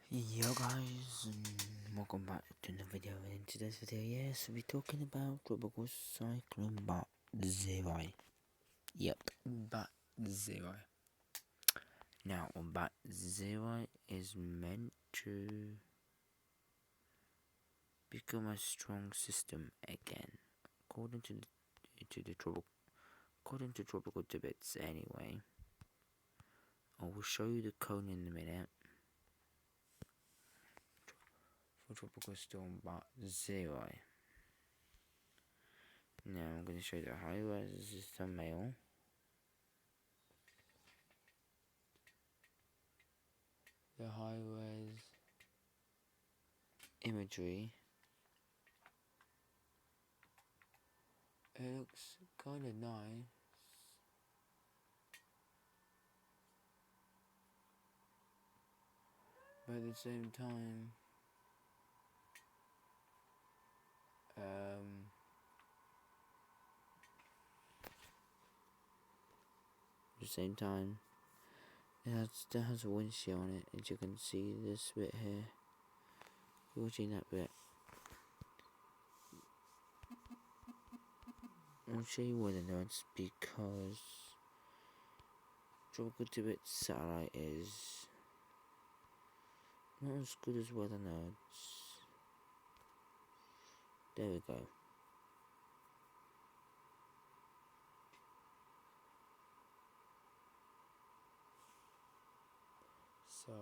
Yo guys, and welcome back to another video. In today's video, yes, we'll be talking about tropical cyclone batisira. Yep, batisira. Now, batisira is meant to become a strong system again, according to tropical tidbits. Anyway, I will show you the cone in a minute. For tropical storm batisira. Now I'm going to show you the highways. This is the thumbnail. The highways imagery. It looks kind of nice. But at the same time, it still has a windshield on it, as you can see this bit here. You're watching that bit. I'll show you weather notes because Tropical Tibet satellite is not as good as weather notes. There we go. So,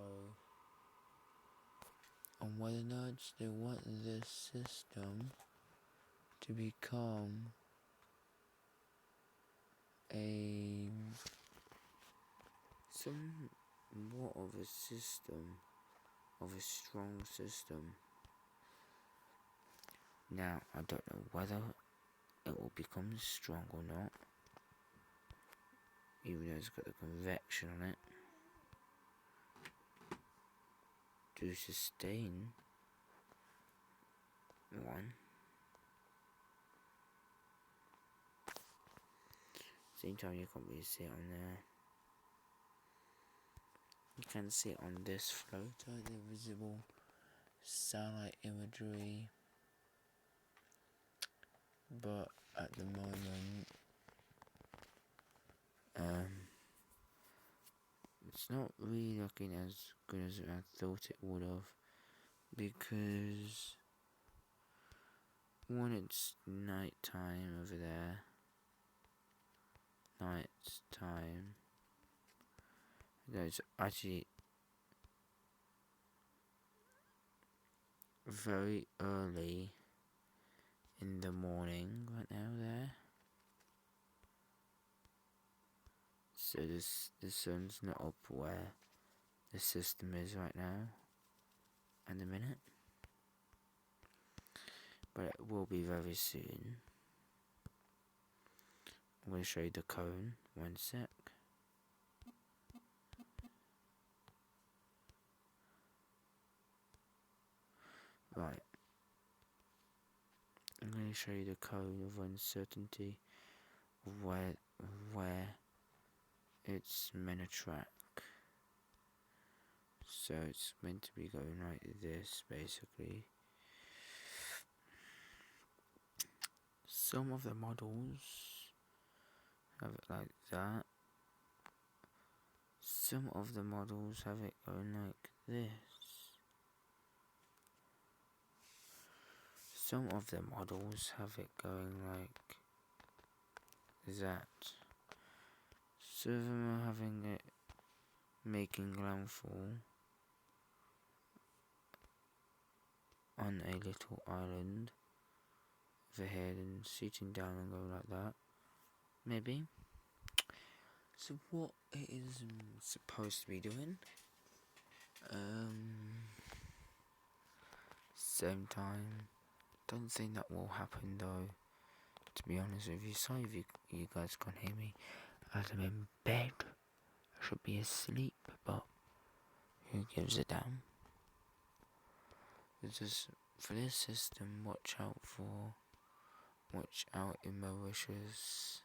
on weather notes, they want this system to become somewhat of a system, of a strong system. Now, I don't know whether it will become strong or not, even though it's got the convection on it to sustain one. Same time, you can't really see it on there. You can see it on this floater, the visible satellite imagery, but at the moment, it's not really looking as good as I thought it would have, because one, it's night time over there. Night time. There's actually very early in the morning right now there. So the sun's not up where the system is right now at the minute. But it will be very soon. I'm going to show you the cone, one sec. Right. I'm going to show you the cone of uncertainty of where it's meant to track. So it's meant to be going like this, basically. Some of the models have it like that. Some of the models have it going like this. Some of the models have it going like that. Some of them are having it making landfall on a little island over here and shooting down and going like that. Maybe. So what it is supposed to be doing, same time, don't think that will happen though, to be honest with you. Sorry if you guys can't hear me, as I'm in bed. I should be asleep, but who gives a damn? It's just, for this system, watch out in Mauritius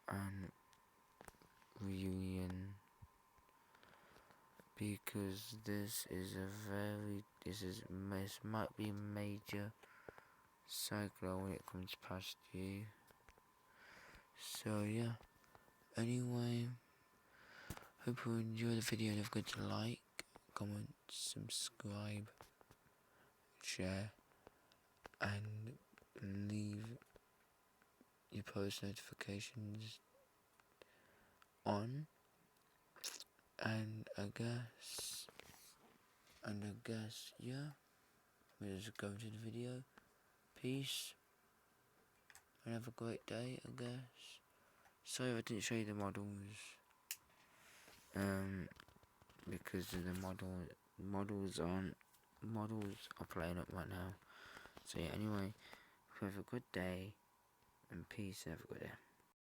and Reunion because this might be a major cyclone when it comes past you. So yeah, anyway, hope you enjoy the video. Don't forget to like, comment, subscribe, share, and leave your post notifications on. And I guess, yeah, we'll just go into the video. Peace, and have a great day, I guess. Sorry if I didn't show you the models, because of the models are playing up right now. So yeah, anyway, have a good day, and peace, and have a good day.